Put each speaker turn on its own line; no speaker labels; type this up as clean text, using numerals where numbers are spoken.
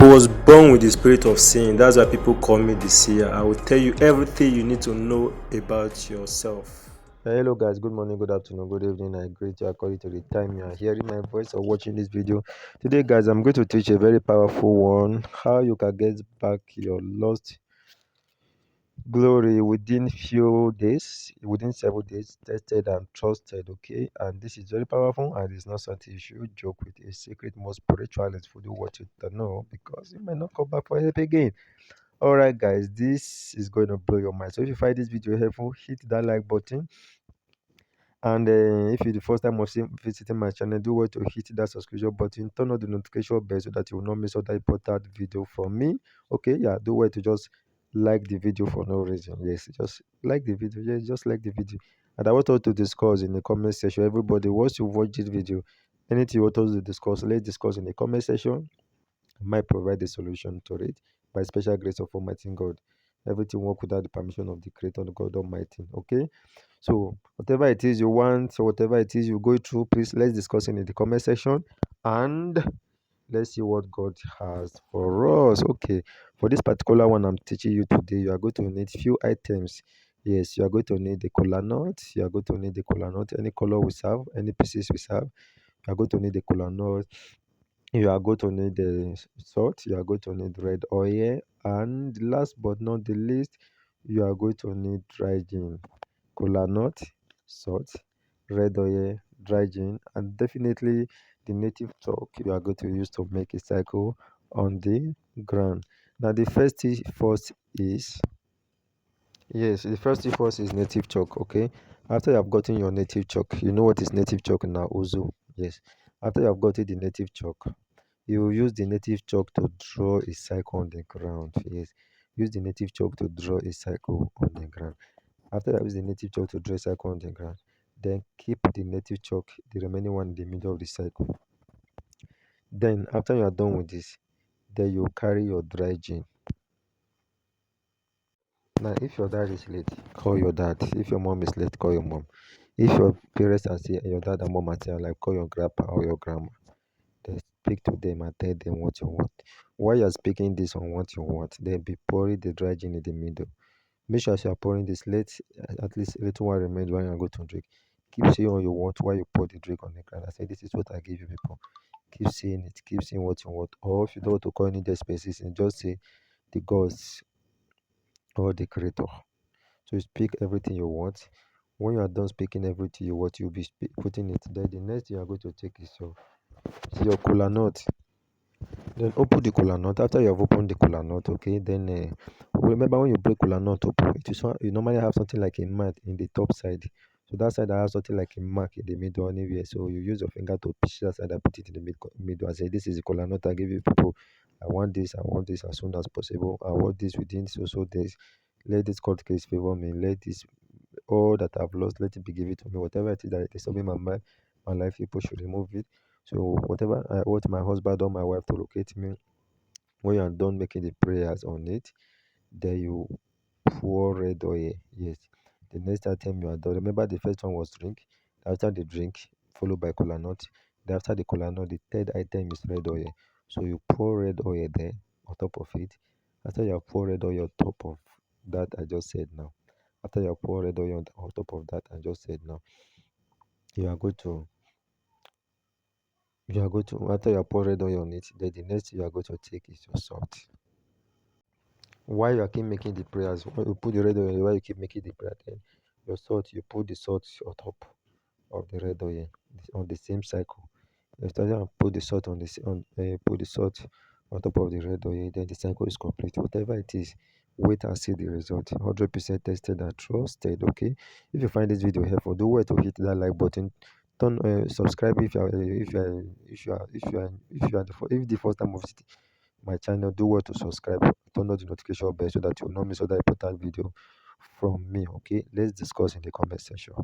was born with the spirit of sin. That's why people call me the seer. I will tell you everything you need to know about yourself. Hello guys, good morning, good afternoon, good evening. I greet you according to the time you are hearing my voice or watching this video. Today guys, I'm going to teach a very powerful one, how you can get back your lost glory within few days, within 7 days, tested and trusted. Okay, and this is very powerful, and it's not something you should joke with. A secret, more spiritual is for do what you don't know, because you might not come back for help again. All right guys, this is going to blow your mind. So if you find this video helpful, hit that like button, and if you're the first time of visiting my channel, do what to hit that subscription button, turn on the notification bell so that you will not miss other important video from me. Okay, yeah, do what to just like the video for no reason. Yes, just like the video. Yes, just like the video. And I want us to discuss in the comment section. Everybody, once you watch this video, anything you want us to discuss, let's discuss in the comment section. I might provide a solution to it by special grace of Almighty God. Everything work without the permission of the Creator God Almighty. Okay, so whatever it is you want, or whatever it is you go through, please let's discuss it in the comment section, and let's see what God has for us. Okay, for this particular one I'm teaching you today, you are going to need few items. Yes, you are going to need the cola nut. You are going to need the cola nut, any color we serve, any pieces we serve. You are going to need the cola nut. You are going to need the salt. You are going to need red oil, and last but not the least, you are going to need dry gin, kola nut, salt, red oil, dry gin, and definitely the native chalk you are going to use to make a cycle on the ground. Now the first thing first is, yes, the first thing first is native chalk. Okay, after you have gotten your native chalk, you know what is native chalk now, Ozu. Yes, after you have gotten the native chalk, you will use the native chalk to draw a circle on the ground. Yes, use the native chalk to draw a circle on the ground. After you use the native chalk to draw a circle on the ground, then keep the native chalk, the remaining one, in the middle of the circle. Then after you are done with this, then you carry your dry gin. Now if your dad is late, call your dad. If your mom is late, call your mom. If your parents are saying your dad and mom are saying, like, call your grandpa or your grandma. Then speak to them and tell them what you want. While you're speaking this on what you want, then be pouring the dry gin in the middle. Make sure as you are pouring this, let at least a little one remain when you go to drink. Keep saying what you want while you pour the drink on the ground. I say, this is what I give you people. Keep saying it, keep saying what you want. Or if you don't want to call any dead spaces, and just say the gods or the creator. So you speak everything you want. When you are done speaking everything you want, you'll be putting it there. The next you are going to take is your kola nut. Then open the kola nut. After you have opened the kola nut, okay, then remember when you break kola nut open, you normally have something like a mat in the top side. So that side I have something like a mark in the middle anywhere. So you use your finger to push that side and put it in the middle and say, this is the kola nut I give you people. I want this as soon as possible. I want this within so days. Let this court case favor me. Let this all that I've lost, let it be given to me. Whatever it is that is disturbing my life, people should remove it. So whatever I want my husband or my wife to locate me, when you are done making the prayers on it, then you pour red oil. Yes. The next item you are done. Remember the first one was drink. After the drink, followed by kola nut. Then after the kola nut, the third item is red oil. So you pour red oil there on top of it. After you have poured red oil on top of that I just said now. After you have poured red oil on top of that I just said now, you are going to after you have poured red oil on it, then the next you are going to take is your salt. While you are keep making the prayers, when you put the red oil, while you keep making the prayer, then your salt, you put the salt on top of the red oil on the same cycle. You start and put the salt put the salt on top of the red oil, then the cycle is complete. Whatever it is, wait and see the result. 100% tested and trusted. Okay. If you find this video helpful, do wait to hit that like button. Turn subscribe if you are if the first time of my channel. Do well to subscribe, turn on the notification bell so that you will not miss other important video from me. Okay, let's discuss in the comment section.